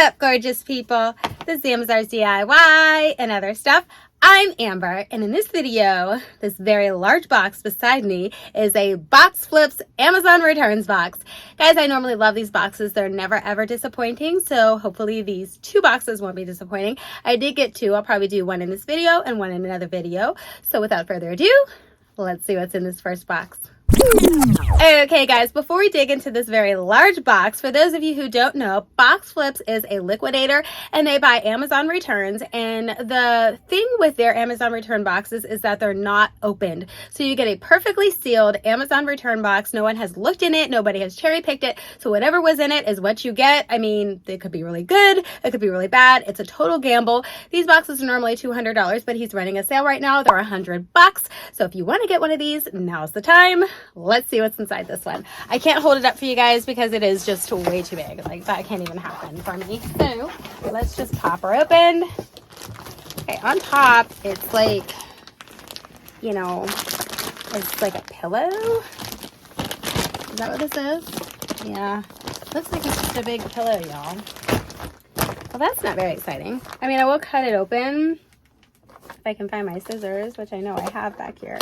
up, gorgeous people? This is Amazon's DIY and other stuff. I'm Amber, and in this video, this very large box beside me is a BoxFlipz Amazon returns box. Guys, I normally love these boxes. They're never ever disappointing, so hopefully these two boxes won't be disappointing. I did get two. I'll probably do one in this video and one in another video. So without further ado, let's see what's in this first box. Okay guys, before we dig into this very large box, for those of you who don't know, BoxFlipz is a liquidator and they buy Amazon returns, and the thing with their Amazon return boxes is that they're not opened. So you get a perfectly sealed Amazon return box. No one has looked in it, nobody has cherry picked it, so whatever was in it is what you get. I mean, it could be really good, it could be really bad. It's a total gamble. These boxes are normally $200, but he's running a sale right now. They're $100. So if you want to get one of these, now's the time. Let's see what's inside this one. I can't hold it up for you guys because it is just way too big. Like, that can't even happen for me. So let's just pop her open. Okay, on top it's like, you know, it's like a pillow. Is that what this is? Yeah, looks like it's just a big pillow, y'all. Well, that's not very exciting. I mean, I will cut it open if I can find my scissors, which I know I have back here.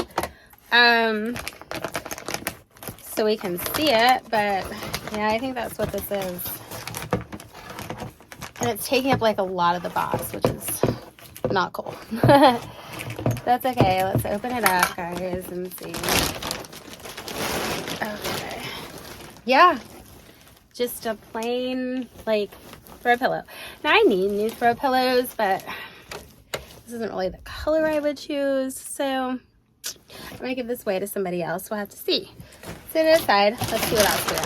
So we can see it, but yeah, I think that's what this is. And it's taking up like a lot of the box, which is not cool. That's okay. Let's open it up, guys, and see. Okay. Yeah, just a plain like throw pillow. Now I need new throw pillows, but this isn't really the color I would choose, so I'm gonna give this away to somebody else. We'll have to see. Set it aside. Let's see what else we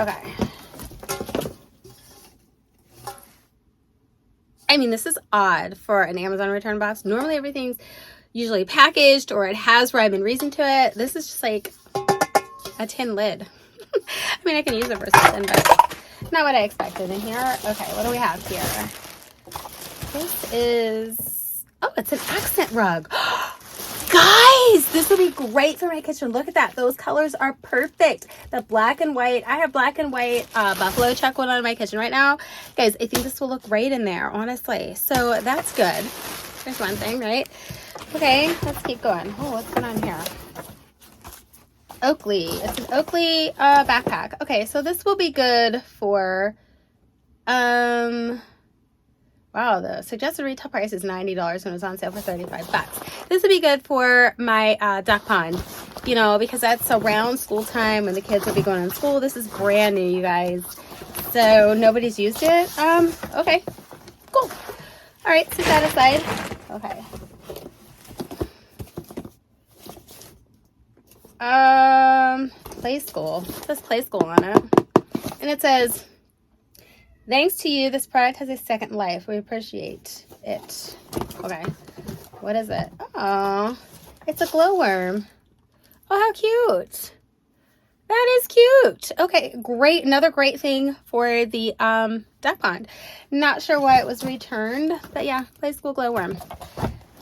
have. Okay. I mean, this is odd for an Amazon return box. Normally everything's usually packaged or it has rhyme and reason to it. This is just like a tin lid. I mean, I can use it for something, but not what I expected in here. Okay, what do we have here? This is, oh, it's an accent rug. Guys, this would be great for my kitchen. Look at that. Those colors are perfect. The black and white. I have black and white buffalo check going on in my kitchen right now. Guys, I think this will look great in there, honestly. So that's good. There's one thing, right? Okay, let's keep going. Oh, what's going on here? Oakley. It's an Oakley backpack. Okay, so this will be good for... Wow, the suggested retail price is $90 when it's on sale for $35. This would be good for my duck pond, you know, because that's around school time when the kids will be going to school. This is brand new, you guys. So nobody's used it. Okay, cool. All right, set that aside. Okay. Play school. It says play school on it. And it says, thanks to you, this product has a second life. We appreciate it. Okay. What is it? Oh, it's a glowworm. Oh, how cute. That is cute. Okay, great. Another great thing for the duck pond. Not sure why it was returned, but yeah, play school glowworm.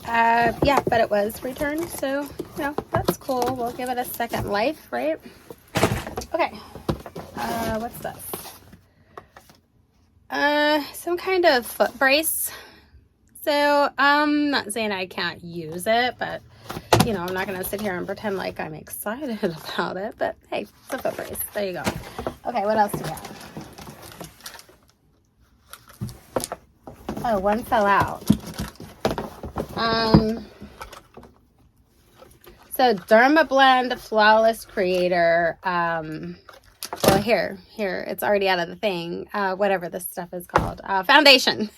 Yeah, but it was returned, so, you know, that's cool. We'll give it a second life, right? Okay. What's this? Some kind of foot brace. So I'm not saying I can't use it, but you know, I'm not gonna sit here and pretend like I'm excited about it, but hey, it's a foot brace. There you go. Okay, what else do we have? Oh, one fell out. So Dermablend Flawless Creator, well, here, it's already out of the thing, whatever this stuff is called, foundation.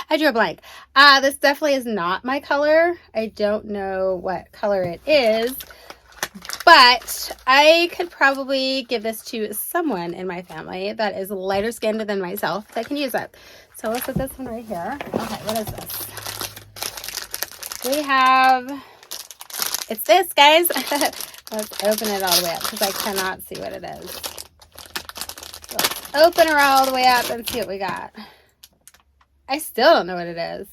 I drew a blank. This definitely is not my color. I don't know what color it is, but I could probably give this to someone in my family that is lighter skinned than myself that can use it. So let's put this one right here. Okay, what is this? We have, it's this, guys. Let's open it all the way up because I cannot see what it is. Let's open her all the way up and see what we got. I still don't know what it is.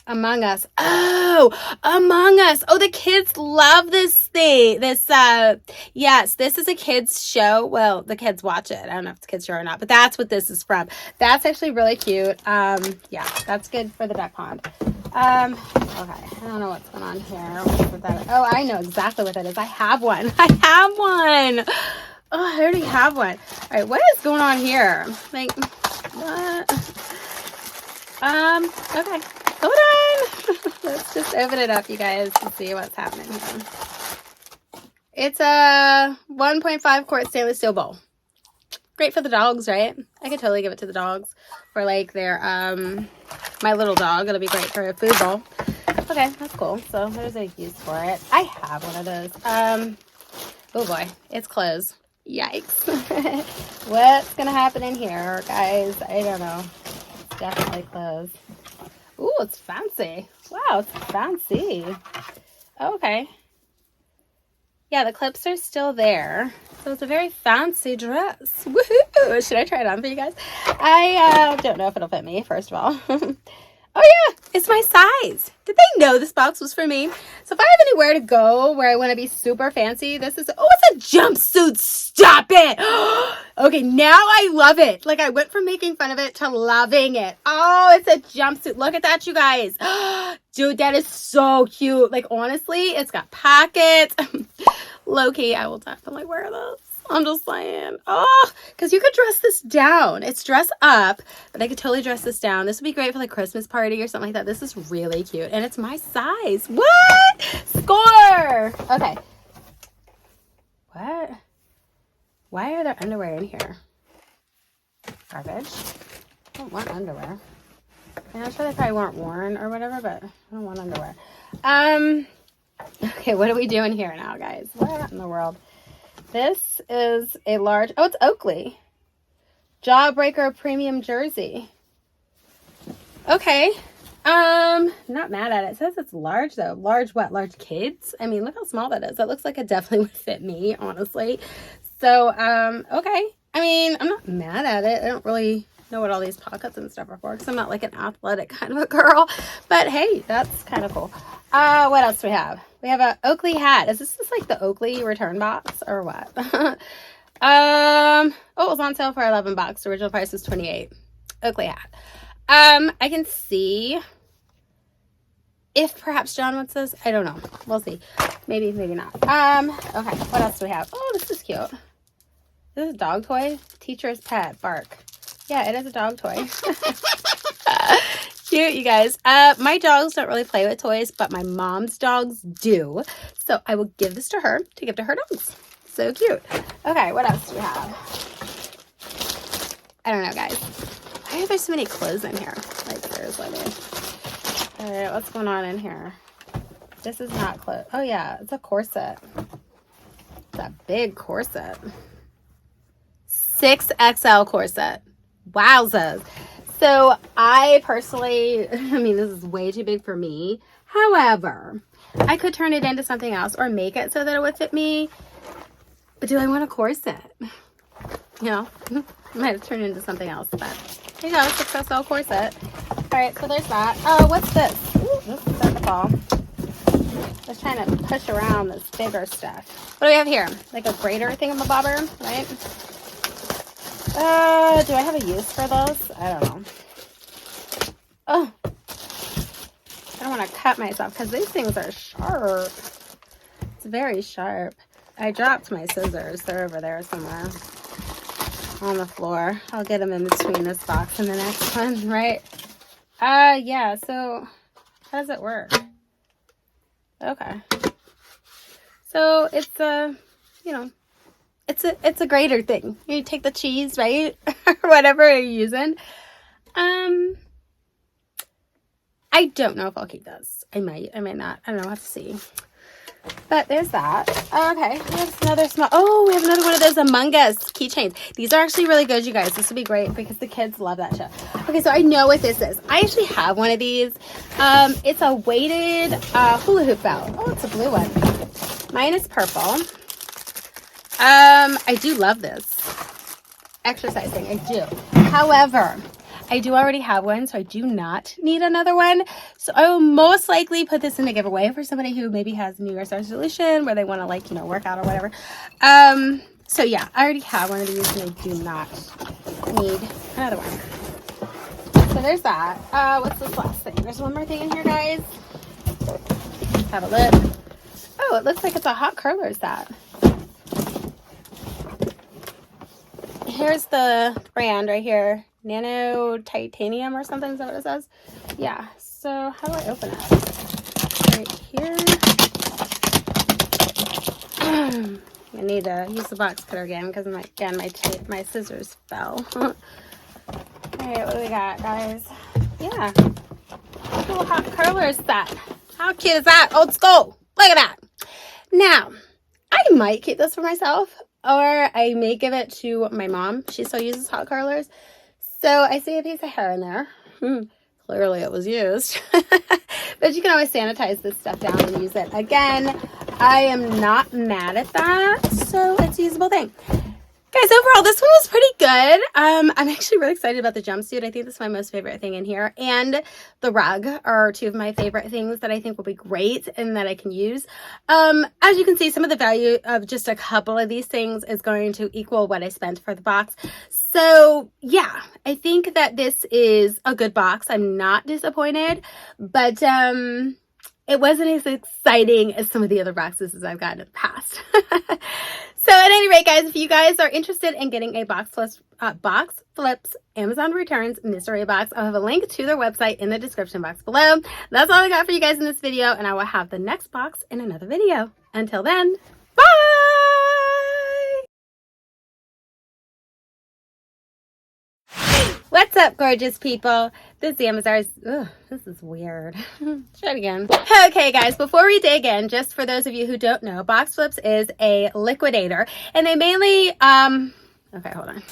Among Us. Oh, Among Us. Oh, the kids love this thing. Yes, this is a kids show. Well, the kids watch it. I don't know if it's a kids show or not, but that's what this is from. That's actually really cute. Yeah, that's good for the duck pond. Okay, I don't know what's going on here. Oh, I know exactly what that is. I have one. I have one. Oh, I already have one. All right, what is going on here? Like, what? Okay. Hold on. Let's just open it up, you guys, to see what's happening here. It's a 1.5 quart stainless steel bowl. Great for the dogs, right? I could totally give it to the dogs for like their, my little dog. It'll be great for a food bowl. Okay, that's cool. So there's a use for it. I have one of those. Oh boy, it's closed. Yikes. What's gonna happen in here, guys? I don't know. It's definitely closed. Ooh, it's fancy. Wow, it's fancy. Okay. Yeah, the clips are still there. So it's a very fancy dress. Woohoo! Should I try it on for you guys? I don't know if it'll fit me, first of all. Oh yeah, it's my size. Did they know this box was for me? So if I have anywhere to go where I want to be super fancy, this is, oh, it's a jumpsuit. Stop it. Okay, now I love it. Like I went from making fun of it to loving it. Oh, it's a jumpsuit. Look at that, you guys. Dude, that is so cute. Like honestly, it's got pockets. Low-key, I will definitely wear this. I'm just saying. Oh, because you could dress this down. It's dress up, but I could totally dress this down. This would be great for like Christmas party or something like that. This is really cute. And it's my size. What? Score! Okay. What? Why are there underwear in here? Garbage. I don't want underwear. And I'm sure they probably weren't worn or whatever, but I don't want underwear. Okay, what are we doing here now, guys? What in the world? This is a large, oh, it's Oakley. Jawbreaker premium jersey. Okay. Not mad at it. It says it's large though. Large what? Large kids? I mean, look how small that is. That looks like it definitely would fit me, honestly. So, okay. I mean, I'm not mad at it. I don't really know what all these pockets and stuff are for because I'm not like an athletic kind of a girl. But hey, that's kind of cool. What else do we have? We have a Oakley hat. Is this just like the Oakley return box or what? Oh, it was on sale for $11. Original price was $28. Oakley hat. I can see if perhaps John wants this. I don't know. We'll see. Maybe, maybe not. Okay. What else do we have? Oh, this is cute. This is a dog toy. Teacher's pet. Bark. Yeah, it is a dog toy. Cute, you guys. My dogs don't really play with toys, but my mom's dogs do. So I will give this to her to give to her dogs. So cute. Okay, what else do we have? I don't know, guys. Why are there so many clothes in here? Like, seriously. All right, what's going on in here? This is not clothes. Oh, yeah, it's a corset. It's a big corset. 6XL corset. Wowzers. So I personally, I mean, this is way too big for me. However, I could turn it into something else or make it so that it would fit me. But do I want a corset? You know, I might have turned it into something else. But there you go, 6XL corset. All right, so there's that. What's this? Ooh, this is at the ball. Just trying to push around this bigger stuff. What do we have here? Like a grater thingamabobber, right? Do I have a use for those? I don't know. Oh, I don't want to cut myself because these things are sharp. It's very sharp. I dropped my scissors. They're over there somewhere on the floor. I'll get them in between this box and the next one, right? Yeah, so how does it work? Okay. So it's you know, it's a grater thing. You take the cheese, right? Or whatever you're using. I don't know if I'll keep this. I might not. I don't know. I'll have to see. But there's that. Okay. There's another small. Oh, we have another one of those Among Us keychains. These are actually really good, you guys. This would be great because the kids love that shit. Okay, so I know what this is. I actually have one of these. It's a weighted hula hoop belt. Oh, it's a blue one. Mine is purple. I do love this. Exercising, I do. However, I do already have one, so I do not need another one. So I will most likely put this in a giveaway for somebody who maybe has a New Year's resolution where they want to, like, you know, work out or whatever. So yeah, I already have one of these and I do not need another one. So there's that. What's this last thing? There's one more thing in here, guys. Have a look. Oh, it looks like it's a hot curler set. Here's the brand right here. Nano Titanium or something. Is that what it says? Yeah. So how do I open it? Right here. I need to use the box cutter again because my scissors fell. All right, what do we got, guys? Yeah. Little hot curler set. How cute is that? Old school. Look at that. Now, I might keep this for myself, or I may give it to my mom. She still uses hot curlers. So I see a piece of hair in there. Clearly it was used. But you can always sanitize this stuff down and use it. Again, I am not mad at that. So it's a usable thing. Guys, overall, this one was pretty good. I'm actually really excited about the jumpsuit. I think this is my most favorite thing in here. And the rug are two of my favorite things that I think will be great and that I can use. As you can see, some of the value of just a couple of these things is going to equal what I spent for the box. So yeah, I think that this is a good box. I'm not disappointed, but it wasn't as exciting as some of the other boxes I've gotten in the past. So at any rate, guys, if you guys are interested in getting a BoxFlipz Amazon Returns mystery box, I'll have a link to their website in the description box below. That's all I got for you guys in this video, and I will have the next box in another video. Until then, bye! What's up, gorgeous people? This is Amazon's. Ugh, this is weird. Try it again. Okay, guys, before we dig in, just for those of you who don't know, BoxFlipz is a liquidator, and they mainly, okay, hold on.